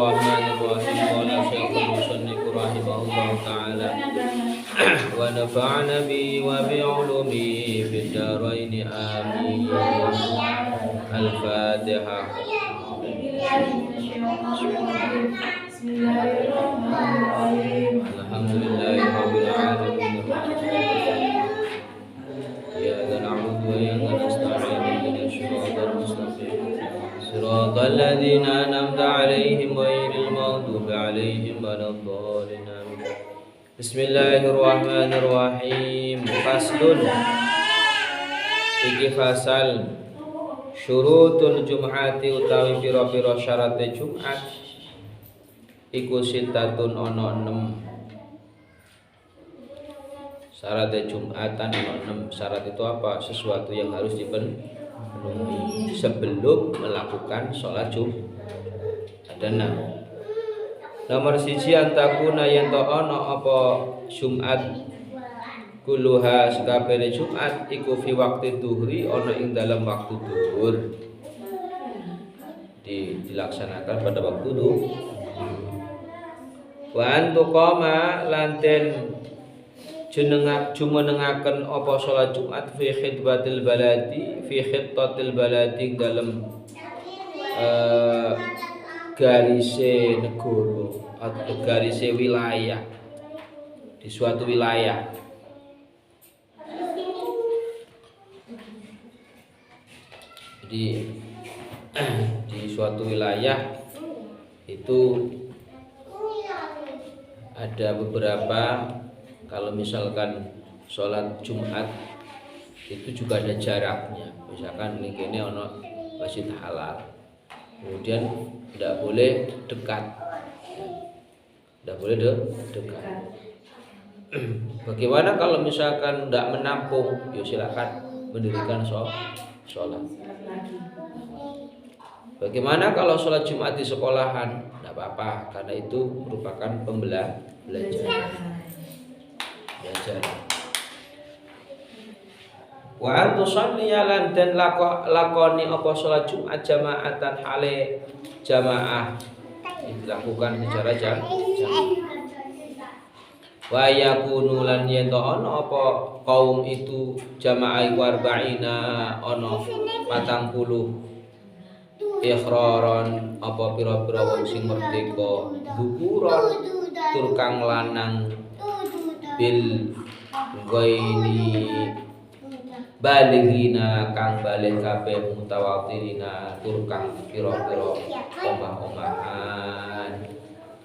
Bismillahirrahmanirrahim. Qala Syekhul Musannif rahimahullahu taala wa nafa'ana bi wa bi ulumi fid dharain amin. Al-Fatihah. Bismillahirrahmanirrahim. Alhamdulillahirabbil alamin. Iyyaka na'budu wa iyyaka nasta'in. Ihdinas siratal mustaqim. Siratal ladzina an'amta 'alaihim ghairil maghdubi 'alaihim waladdallin. Bismillahirrahmanirrahim. Faslun. Iki fasal syurutul jum'ati utawi pira-pira syarate Jumat iku sitatun ana 6. Syarat Jumatan ana 6. Syarat itu apa? Sesuatu yang harus dipenuhi sebelum melakukan sholat Jumat. Ada 6. Nomor 1 antakuna yen to ana apa Jumat kuluha sakabehane Jumat iku fi waktu dhuhri ana ing dalam waktu zuhur. Dilaksanakan pada waktu zuhur. Wa antuqama lanten jumenengaken apa salat Jumat fi khidbatil baladi fi khittatil baladi dalam garise negara atau garise wilayah di suatu wilayah. Jadi di suatu wilayah itu ada beberapa, kalau misalkan sholat Jumat itu juga ada jaraknya. Misalkan ini ono masjid halal, kemudian tidak boleh dekat, tidak boleh dekat. Bagaimana kalau misalkan tidak menampung? Ya silakan mendirikan sholat. Bagaimana kalau sholat Jumat di sekolahan? Tidak apa-apa, karena itu merupakan belajar. Wa antusalliya lan dan lakoni apa sholat Jumat jamaatan hale jamaah dilakukan secara jamaah. Wa yakunu lan yen to ana apa kaum itu jamaah iku arba'ina ana 40 ikhraron apa pira-pira wong sing merdeka dukuron tur kang lanang bil ghaini balighina kang balik kabeh mutawatirina tur kang pira-pira omah-omahan.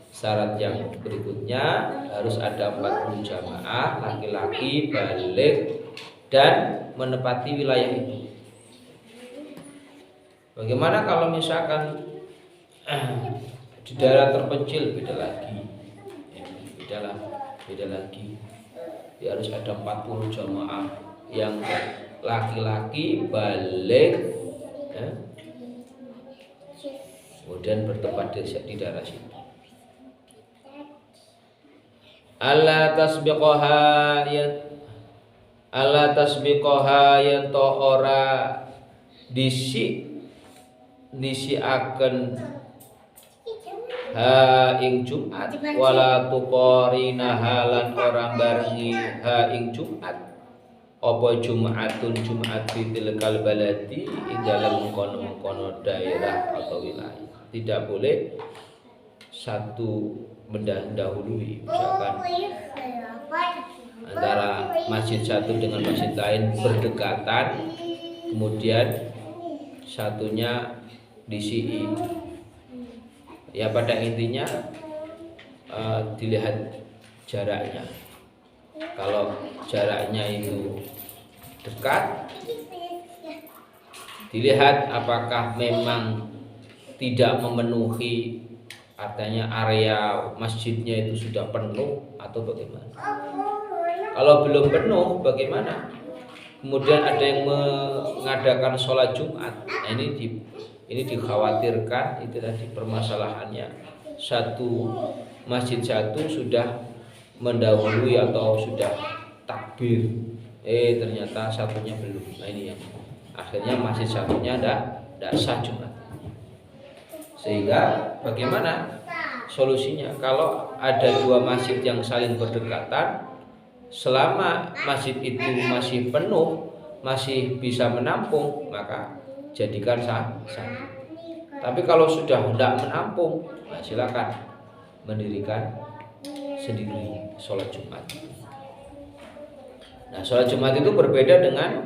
Syarat yang berikutnya harus ada 40 jamaah laki-laki balik dan menepati wilayah itu. Bagaimana kalau misalkan di daerah terpencil? Beda lagi. Ya, harus ada 40 jamaah yang laki-laki balik ya, kemudian bertempat di daerah situ. Allah tasbiqoha yanto ora disiaken ha ing Jumat wala tuqarina halan orang barengi ha ing Jumat apa Jumatun Jumat fitil kalbaladi ing dalam mengkono daerah atau wilayah. Tidak boleh satu mendahului, misalkan antara masjid satu dengan masjid lain berdekatan, kemudian satunya disi. Ya pada intinya dilihat jaraknya. Kalau jaraknya itu dekat, dilihat apakah memang tidak memenuhi, artinya area masjidnya itu sudah penuh atau bagaimana. Kalau belum penuh bagaimana? Kemudian ada yang mengadakan sholat Jumat. Nah, ini dikhawatirkan itu tadi permasalahannya. Satu masjid satu sudah mendahului atau sudah takbir, ternyata satunya belum. Nah ini yang akhirnya masjid satunya tidak sah Jumat. Sehingga bagaimana? solusinya kalau ada dua masjid yang saling berdekatan, selama masjid itu masih penuh, masih bisa menampung, maka jadikan satu. Tapi kalau sudah tidak menampung, nah silakan mendirikan sendiri sholat Jumat. Nah, sholat Jumat itu berbeda dengan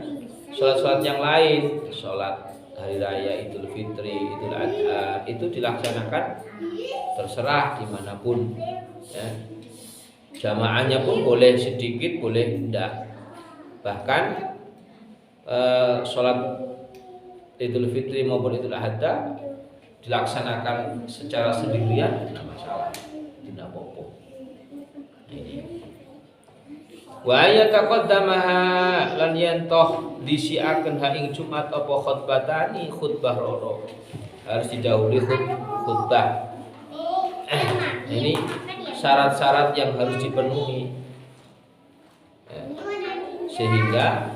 sholat-sholat yang lain. Sholat hari raya Idul Fitri, Idul Adha itu dilaksanakan terserah dimanapun. Ya. Jamaahnya pun boleh sedikit, boleh tidak. Bahkan sholat Idul Fitri maupun Idul Adha dilaksanakan secara sendirian, tidak masalah, tidak apa-apa. Wa yataqaddamaha lan yantoh disiakeun ha ing Jumat apa khutbatani khutbah loro. Harus didahului khutbah. Ini syarat-syarat yang harus dipenuhi. Sehingga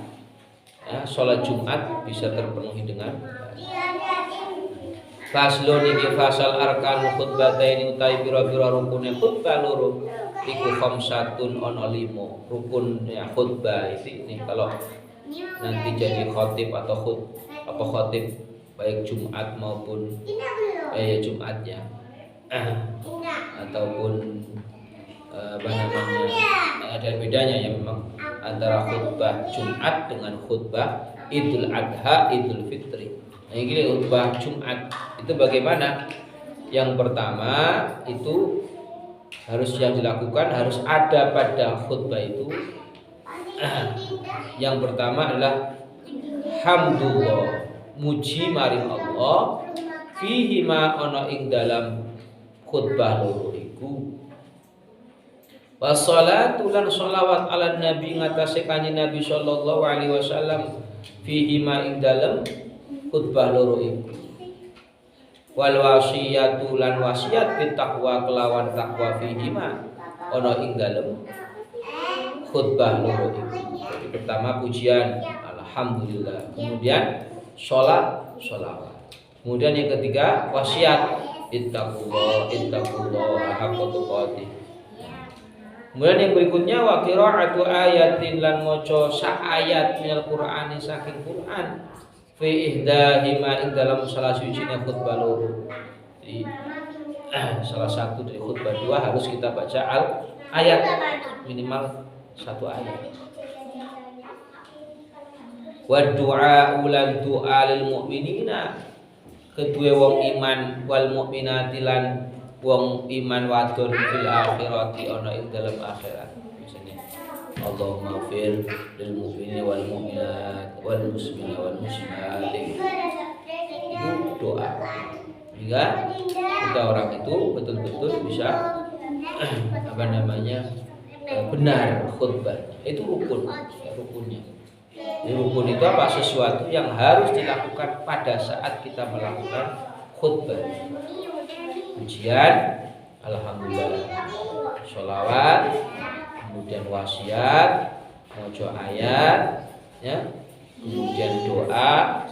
sholat Jumat bisa terpenuhi dengan faslun iki fasal arkan khutbataini utawi pira-pira rukune khutbah loro iku khamsatun ana 5 rukun ya khutbah ini kalau nanti jadi khatib atau khatib baik Jumat maupun Jumatnya ataupun apa namanya ada bedanya ya memang antara khutbah Jumat dengan khutbah Idul Adha Idul Fitri. Nah ini khutbah Jumat itu bagaimana? Yang pertama itu harus yang dilakukan harus ada pada khutbah itu. Yang pertama adalah hamdulillah muji maring Allah fihi ma ana ing dalam khutbah loro iku. Wassalatu lan sholawat ala nabi ngatasé kanjeng Nabi sallallahu alaihi wasallam fihi ma ing dalam khutbah loro iku. Wal wasiyatu lan wasiat bitaqwa kelawan takwa fihi ma ana ing dalem khutbah loro iku. Jadi pertama pujian alhamdulillah, kemudian sholawat. Kemudian yang ketiga wasiat ittaqullah haqqa tuqatih. Kemudian yang berikutnya wa qira'atu ayatin lan maca sak ayat minal Qur'ani saking Qur'an fi ihdahima ing dalam salah sucinya khutbah loro. Jadi salah satu dari khutbah dua harus kita baca ayat minimal satu ayat. Wa du'a ulan du'a lil mu'minina kedua wong iman wal mu'minati lan wong iman wadon fil akhirati ana ing dalam akhirat. Misalnya Allahumma fir lil mu'minina wal mu'minat wal muslimina wal muslimat. Itu doa. Hingga kita orang itu betul-betul bisa benar khutbah. Itu rukunnya. Rukun itu apa? Sesuatu yang harus dilakukan pada saat kita melakukan khutbah. Pujian, alhamdulillah, sholawat, kemudian wasiat, maca ayat, ya, kemudian doa.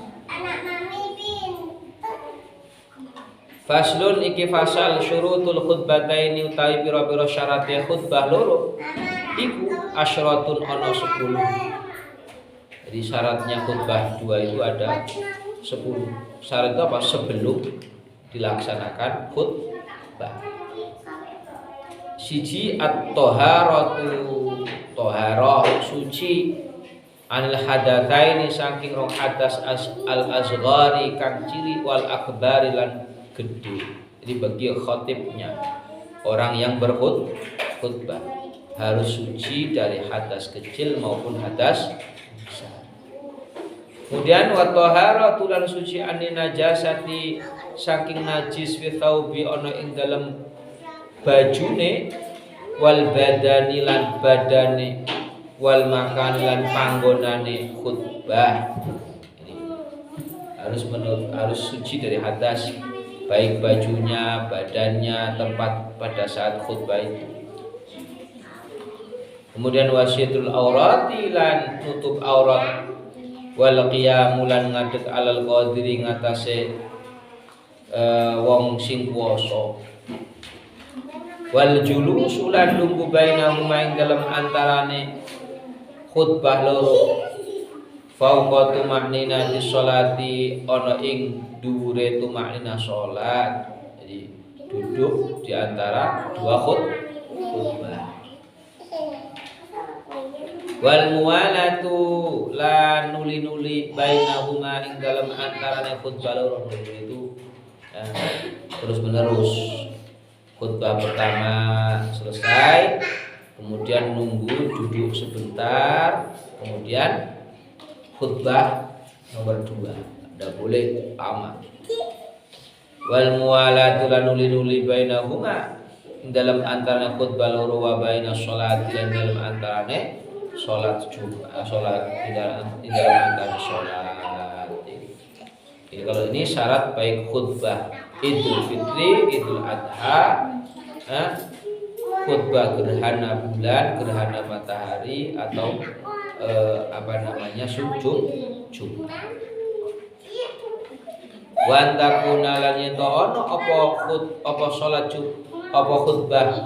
Faslun iki fasal syurutul khutbataini utawi pira-pira syaratnya khutbah loro iku asyratun ana 10. Jadi syaratnya khutbah dua itu ada 10. Syarat itu apa? Sebelum dilaksanakan khutbah. Siji at-taharatu taharah suci anil hadatsaini saking rong hadas al-asghari kang ciri wal akbari lan gede. Jadi bagi khatibnya orang yang berkhutbah harus suci dari hadas kecil maupun hadas besar. Kemudian wa taharatu lan suci anin najasati saking najis fi thawbi ana ing dalem bajune wal badani lan badane wal makan lan panggonane khutbah. Ini harus suci dari hadas baik bajunya, badannya, tempat pada saat khutbah itu. Kemudian wasiatul aurati lan tutup aurat wal qiyamulan ngadeg alal qadiri ngatasé wong sing kuwasa. Wal julus ulan lungguh bainahuma ing dalam antarane khutbah loro fauqa tumaknina di sholati ana ing dhuwure tumaknina salat. Jadi duduk di antara dua khutbah. Wal muwalatu la nuli-nuli bainahuma ing dalam antarane khutbah loro itu terus menerus. Khutbah pertama selesai, kemudian nunggu duduk sebentar, kemudian khutbah nomor 2. Tidak boleh lama. Wal muwalatu lan nuli-nuli bainahuma dalam antara khutbah loro wa baina sholati lan dalam antarane salat Jumat, salat di dalam antara salat. Jadi kalau ini syarat baik khutbah Idul Fitri, Idul Adha, khutbah gerhana bulan, gerhana matahari atau sujud Jumat. Wa antakuna lan ento ono apa salat apa khutbah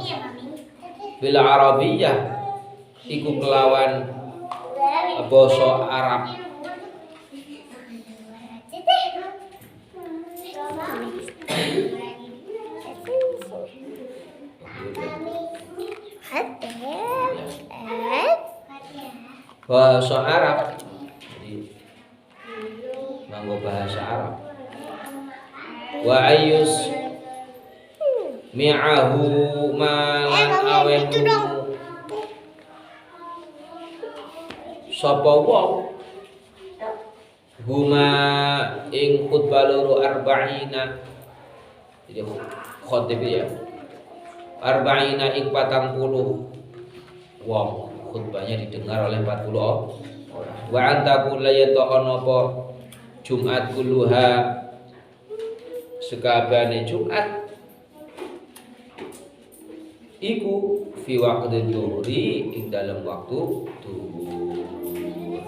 bil arabiyyah iku kelawan basa Arab. Bahasa Arab, jadi nganggo bahasa Arab. Wa ayyus mi'ahu malan awenu sapa wong huma ing khutbah loro arba'ina. Jadi khotib ya arba'ina ing 40 wong, khutbahnya didengar oleh 40 orang. Wa anta kullu yata'ana apa Jumat kulluha sekabane Jumat iku fi waqti dhuhri ing dalam waktu zuhur.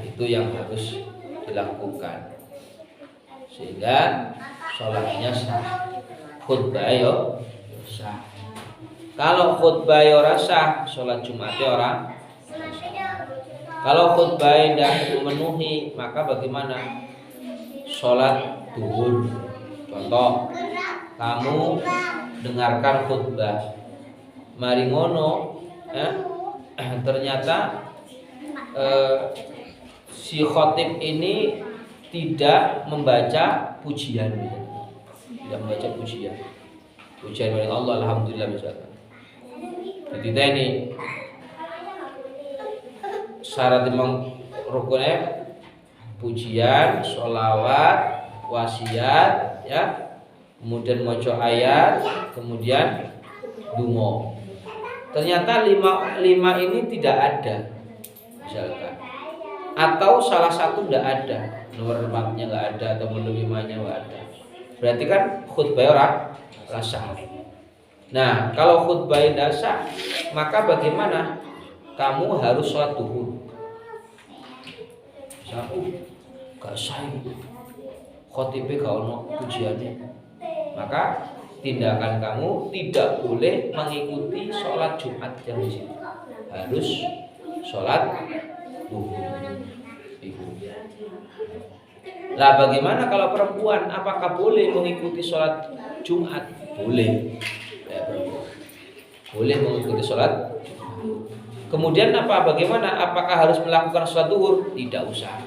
Itu yang harus dilakukan sehingga sholatnya sah, khutbah yo sah. Kalau khutbah yo sah, sholat Jumatnya orang. Kalau khutbah tidak memenuhi, maka bagaimana sholat zuhur? Contoh, kamu dengarkan khutbah, mari ngono, ternyata si khotib ini tidak membaca pujian, pujian oleh Allah, alhamdulillah misalkan. Jadi ini syarat memang rukunnya pujian, sholawat, wasiat, ya, kemudian maca ayat, kemudian dungo. Ternyata lima ini tidak ada, misalkan, atau salah satu tidak ada, nomor 4-nya nggak ada atau nomor 5-nya nggak ada. Berarti kan khutbah orang sah. Nah, kalau khutbah tidak sah, maka bagaimana? Kamu harus sholat zuhur. Satu, gak sah ini, khotibnya gak ono pujiannya, maka tindakan kamu tidak boleh mengikuti sholat Jumat yang di situ. Harus sholat zuhur. Lah bagaimana kalau perempuan? Apakah boleh mengikuti sholat Jumat? Boleh. Boleh mengikuti sholat. Kemudian apa? Bagaimana? Apakah harus melakukan sholat zuhur? Tidak usah.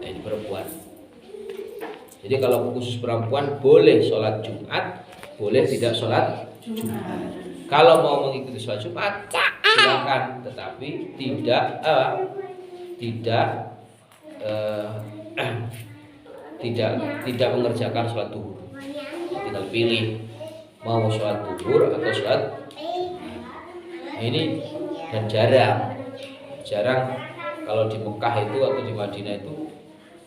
Ini perempuan. Jadi kalau khusus perempuan boleh sholat Jumat, boleh tidak sholat Jumat. Kalau mau mengikuti sholat Jumat, silakan. Tetapi tidak mengerjakan sholat zuhur. Tinggal pilih mau sholat zuhur atau sholat. Ini dan jarang kalau di Mekah itu atau di Madinah itu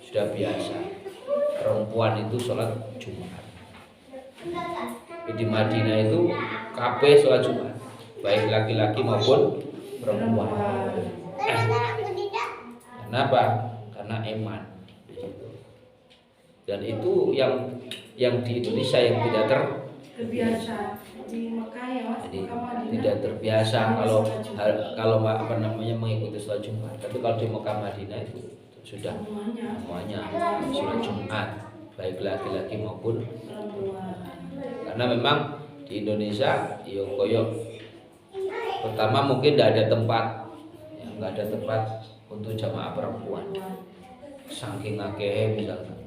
sudah biasa perempuan itu sholat Jumat. Di Madinah itu kabeh sholat Jumat, baik laki-laki maupun perempuan. Kenapa? Karena iman. Dan itu yang di Indonesia yang tidak terbiasa di Mekah ya Mas. Jadi Mekah Madinah. tidak terbiasa kalau mengikuti sholat Jumat. Tapi kalau di Mekah Madinah itu sudah semuanya sholat Jumat, baik laki-laki maupun Perempuan. karena memang di Indonesia koyok pertama mungkin tidak ada tempat, nggak ada tempat untuk jamaah perempuan, saking akeh misalkan,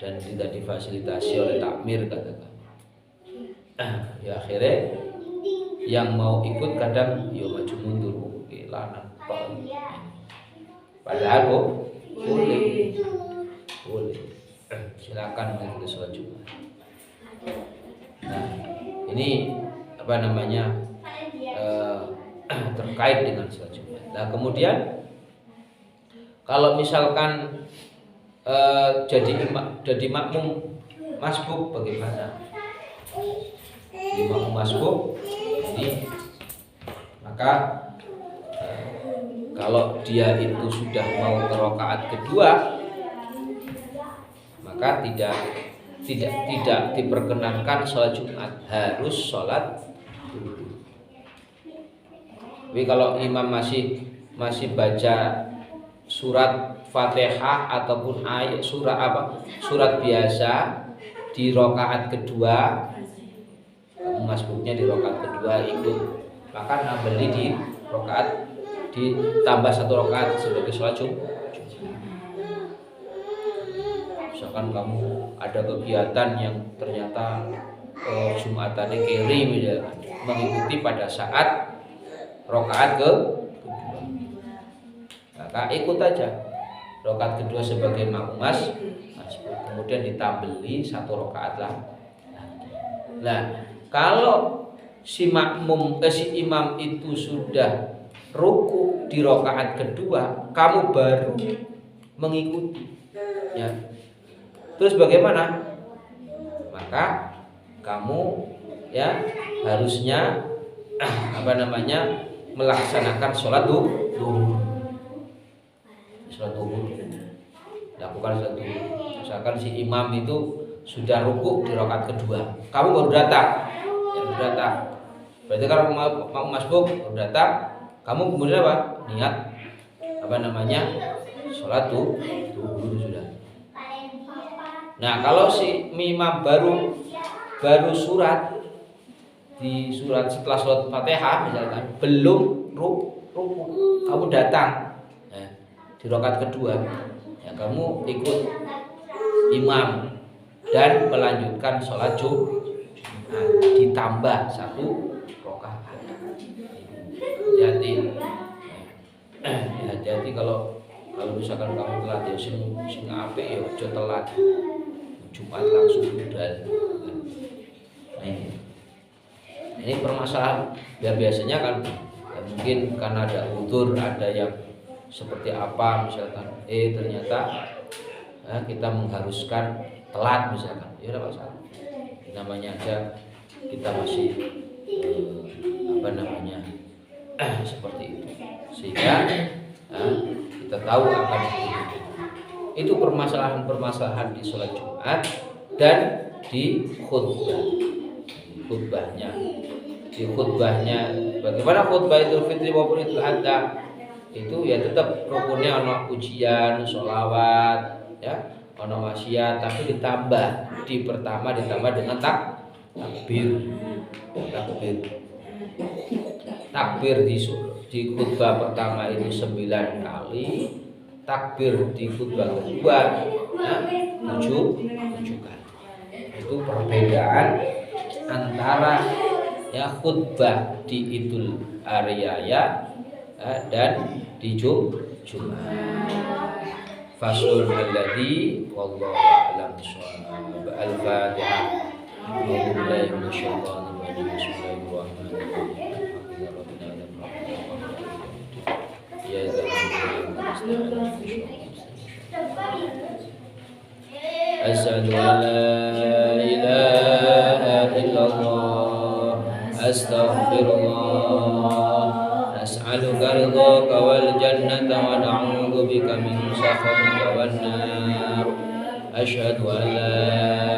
dan tidak difasilitasi oleh takmir katakan. Ya akhirnya yang mau ikut kadang maju mundur, lanang. Padahal boleh, silakan mengikuti sholat Jumat. Nah, ini terkait dengan sholat Jumat. Nah, kemudian kalau misalkan jadi makmum masbuk bagaimana? Di makmum masbuk ini maka kalau dia itu sudah mau ke rakaat kedua maka tidak diperkenankan sholat Jumat, harus sholat dulu. Tapi kalau imam masih baca surat Fatihah ataupun ayat surat biasa di rakaat kedua, masbuknya di rakaat kedua ikut, maka nambeli di rakaat ditambah 1 rakaat sebagai sholat Jumat. Misalkan kamu ada kegiatan yang ternyata Jumatannya keri misalkan, mengikuti pada saat rakaat kedua, maka ikut aja rakaat kedua sebagai makmum kemudian ditambeli 1 rakaat lah. Nah, kalau si imam itu sudah ruku di rakaat kedua, kamu baru mengikuti, ya. Terus bagaimana? Maka kamu ya harusnya melaksanakan sholat duhur. Sholat duhur. Lakukan sholat duhur. Misalkan si imam itu sudah ruku di rakaat kedua, kamu baru datang. Berarti kalau mau masbuk baru datang, kamu kemudian niat sholat duhur sudah. Nah, kalau si imam baru surat setelah sholat Fatihah misalkan belum ruku, kamu datang di rakaat kedua, ya kamu ikut imam dan melanjutkan sholat Jumat ditambah 1 rakaat. Hati-hati kalau misalkan kamu telat ya sing apik ya aja telat. Jumat langsung budal. Ini permasalahan. Ya biasanya kan mungkin karena ada udzur, ada yang seperti apa misalkan ternyata kita mengharuskan telat misalkan. Ya enggak masalah. Namanya aja kita masih seperti itu. Sehingga kita tahu akan itu permasalahan di sholat Jumat dan di khutbahnya. Di khutbahnya bagaimana khutbah Idul Fitri maupun Idul Adha itu ya tetap rukunnya ono pujian, sholawat, ya, ono wasiat, tapi pertama ditambah dengan takbir. Takbir di khutbah pertama itu 9 kali. Takbir di khutbah kedua 7 kali. Itu perbedaan antara ya khutbah di Idul Adha dan di Jumat. Faslun alladzi wallahu a'lam bishawab. Al-Fatihah. Bismillahirrahmanirrahim. Asyhadu an la ilaha illallah, astaghfirullah, as'aluka ridhaka wal jannata wa na'udzu bika min sakhatika wan nar. Asyhadu an la